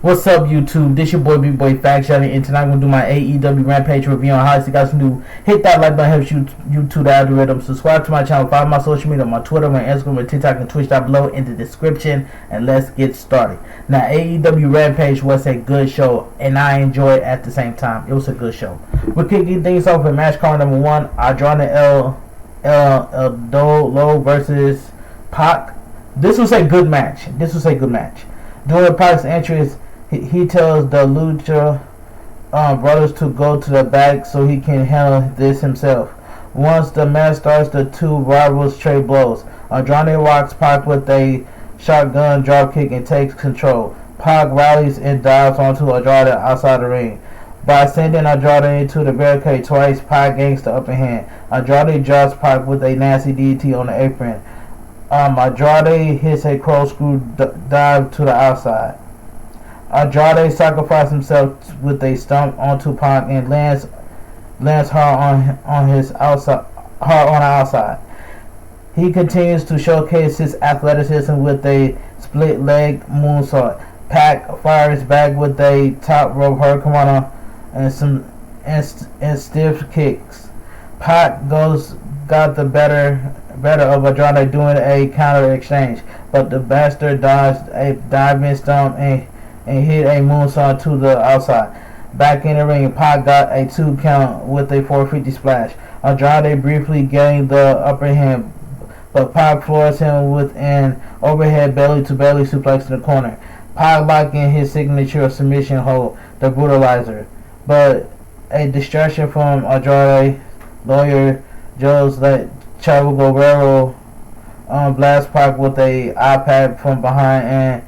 What's up, YouTube? This your boy Big Boy Fact Shouting, and tonight I'm gonna do my AEW Rampage review on how you guys can do. Hit that like button, helps YouTube the algorithm. Subscribe to my channel, follow my social media, my Twitter, my Instagram, my TikTok, and Twitch down below in the description. And let's get started. Now, AEW Rampage was a good show, and I enjoyed it at the same time. It was a good show. We're kicking things off with match card number 1: Andrade ldolo versus Pac. This was a good match. During Pac's entrance, he tells the Lucha brothers to go to the back so he can handle this himself. Once the match starts, the two rivals trade blows. Andrade rocks Pac with a shotgun dropkick and takes control. Pac rallies and dives onto Andrade outside the ring. By sending Andrade into the barricade twice, Pac gains the upper hand. Andrade drops Pac with a nasty DT on the apron. Andrade hits a corkscrew dive to the outside. Andrade sacrificed himself with a stomp onto Pac and lands hard on the outside. He continues to showcase his athleticism with a split leg moonsault. Pac fires back with a top rope hurricanrana and stiff kicks. Pac got the better of Andrade doing a counter exchange, but the bastard dodged a diving stomp and hit a moonsault to the outside. Back in the ring, Pac got a 2 count with a 450 splash. Andrade briefly gained the upper hand, but Pac floors him with an overhead belly-to-belly suplex in the corner. Pac locking his signature submission hold, the brutalizer, but a distraction from Andrade. Lawyer Joe's let Chavo Guerrero blast Pac with a iPad from behind, and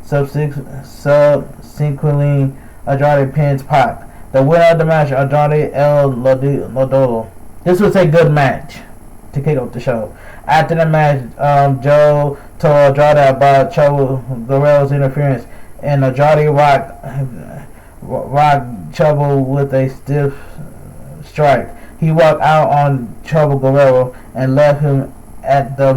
subsequently Andrade pins Pac. The winner of the match, Andrade ldolo. This was a good match to kick off the show. After the match, Joe told Andrade about Chavo Guerrero's interference, and Andrade rocked Chavo with a stiff strike. He walked out on Chavo Guerrero and left him at the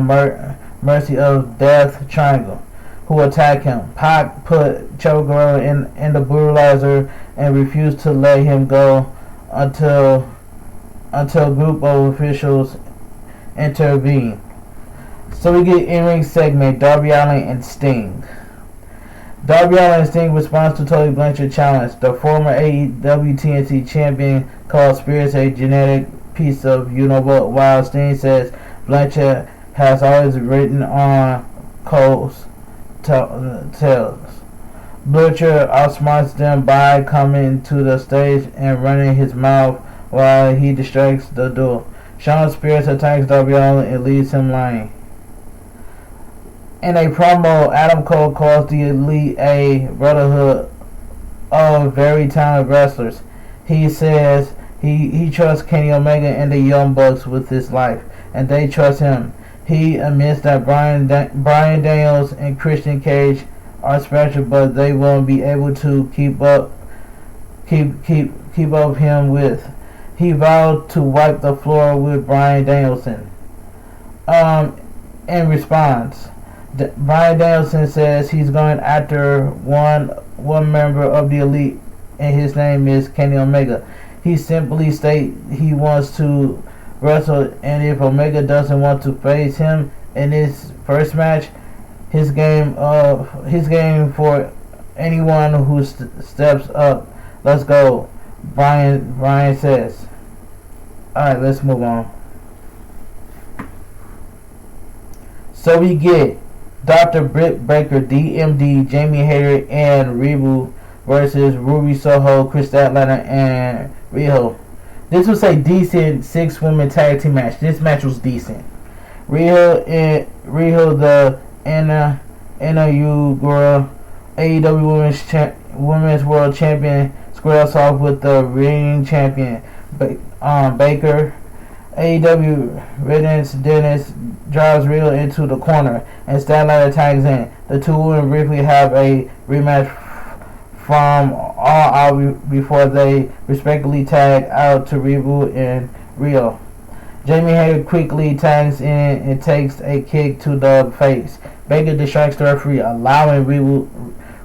mercy of Death Triangle, who attacked him. Pac put Chavo Guerrero in the brutalizer and refused to let him go until a group of officials intervened. So we get in-ring segment, Darby Allin and Sting. Darby Allin and Sting responds to Tully Blanchard's challenge. The former AEW TNT champion calls Spears a genetic piece of you-know-what, while Sting says Blanchard has always written on Cole's tails. Blanchard outsmarts them by coming to the stage and running his mouth while he distracts the duel. Sean Spears attacks Darby Allin and leaves him lying. In a promo, Adam Cole calls the Elite a brotherhood of very talented wrestlers. He says he trusts Kenny Omega and the Young Bucks with his life, and they trust him. He admits that Bryan Daniels and Christian Cage are special, but they won't be able to keep up him with. He vowed to wipe the floor with Bryan Danielson. In response, Bryan Danielson says he's going after one member of the Elite, and his name is Kenny Omega. He simply states he wants to wrestle, and if Omega doesn't want to face him in his first match, his game for anyone who steps up. Let's go, Bryan says. Alright, let's move on. So we get Dr. Britt Baker, DMD, Jamie Hayter, and Rebu versus Ruby Soho, Chris Statlander, and Riho. This was a decent 6-woman tag team match. This match was decent. Riho, the NRU girl, AEW Women's World Champion, squares off with the reigning champion, Baker. AEW Dennis drives Riho into the corner, and Statlander tags in. The two women briefly have a rematch from All Out before they respectively tag out to Rebu and Riho. Jamie Hayter quickly tags in and takes a kick to the face. Baker distracts the referee, allowing Rebu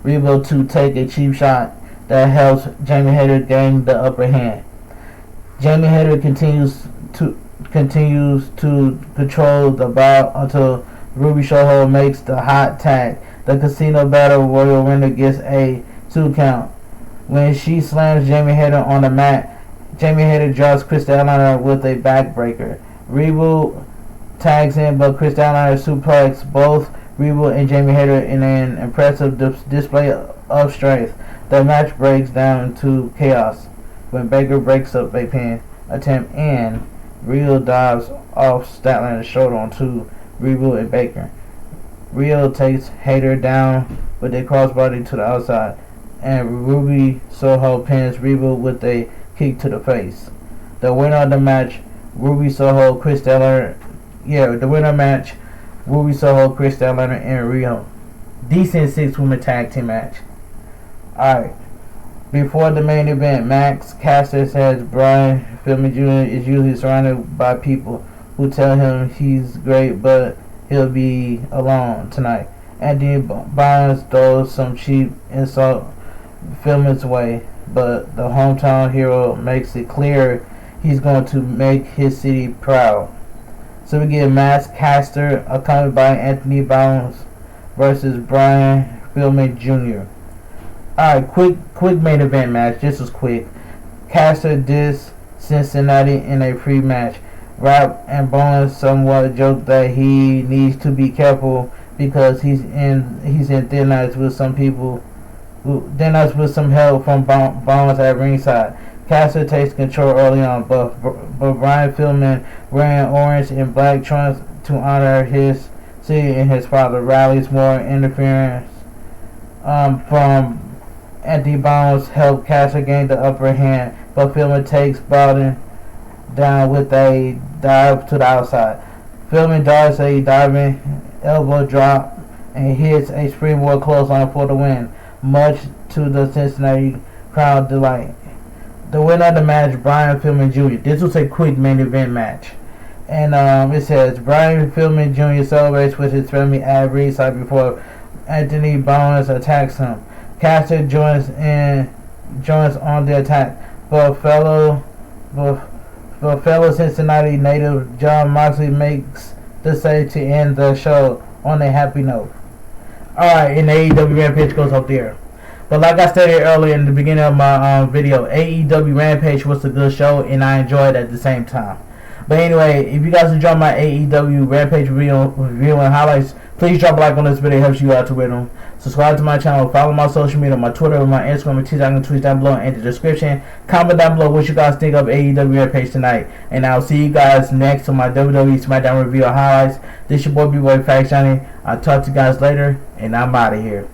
Reba to take a cheap shot that helps Jamie Hayter gain the upper hand. Jamie Hayter continues to control the bout until Ruby Soho makes the hot tag. The Casino Battle Royal winner gets a 2 count. When she slams Jamie Hayter on the mat, Jamie Hayter drops Chris Statlander with a backbreaker. Reba tags in, but Chris Statlander suplexes both Reba and Jamie Hayter in an impressive display of strength. The match breaks down to chaos when Baker breaks up a pin attempt and Rhea dives off Statlander's shoulder onto Reba and Baker. Rhea takes Hayter down with a crossbody to the outside, and Ruby Soho pins Reba with a kick to the face. The winner of the match, Ruby Soho, Chris Statlander. The winner match, Ruby Soho, Chris Statlander, and Rhea. Decent 6-woman tag team match. Alright. Before the main event, Max Caster says Brian Pillman Jr. is usually surrounded by people who tell him he's great, but he'll be alone tonight. Anthony Barnes throws some cheap insult Pillman's way, but the hometown hero makes it clear he's going to make his city proud. So we get Max Caster accompanied by Anthony Barnes versus Brian Pillman Jr. Alright, quick main event match. This was quick. Caster dissed Cincinnati in a pre-match. Rap and Bones somewhat joked that he needs to be careful because he's in thin ice with some people. Thin ice with some help from Bones at ringside. Caster takes control early on, but Brian Pillman, wearing orange and black trunks to honor his city and his father, rallies more interference from Anthony Bones helped Caster gain the upper hand, but Pillman takes Bowden down with a dive to the outside. Pillman does a diving elbow drop and hits a springboard clothesline for the win, much to the Cincinnati crowd delight. The winner of the match, Brian Pillman Jr. This was a quick main event match. And it says, Brian Pillman Jr. celebrates with his family at ringside before Anthony Bones attacks him. Caster joins on the attack, but fellow Cincinnati native John Moxley makes the save to end the show on a happy note. Alright, and AEW Rampage goes up there. But like I stated earlier in the beginning of my video, AEW Rampage was a good show and I enjoyed it at the same time. But anyway, if you guys enjoyed my AEW Rampage review and highlights, please drop a like on this video. It helps you out to with them. Subscribe to my channel. Follow my social media, my Twitter, my Instagram, and TikTok, and tweets down below in the description. Comment down below what you guys think of AEW Rampage tonight. And I'll see you guys next on my WWE SmackDown review and highlights. This your boy B-Boy Facts Johnny. I'll talk to you guys later, and I'm out of here.